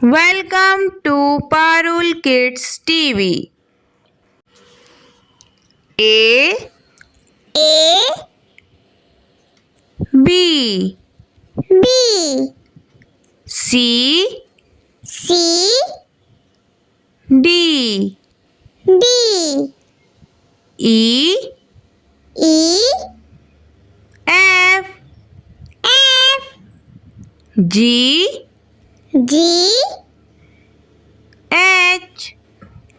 Welcome to Parul Kids TV. A B B C C D D E E F F G G H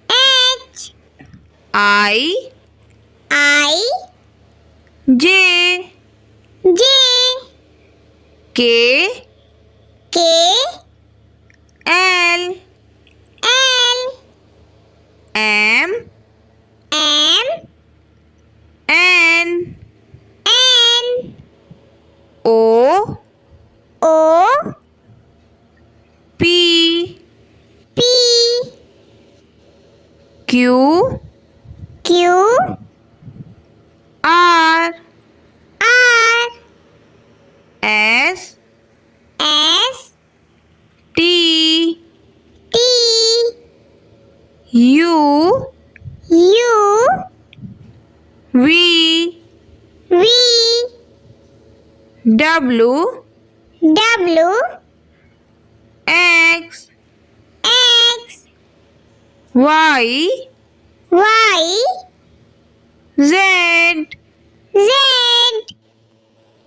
H I I J J K K L L M M N N O O P P Q Q R R S S T T U U V V W W X X Y Y Z Z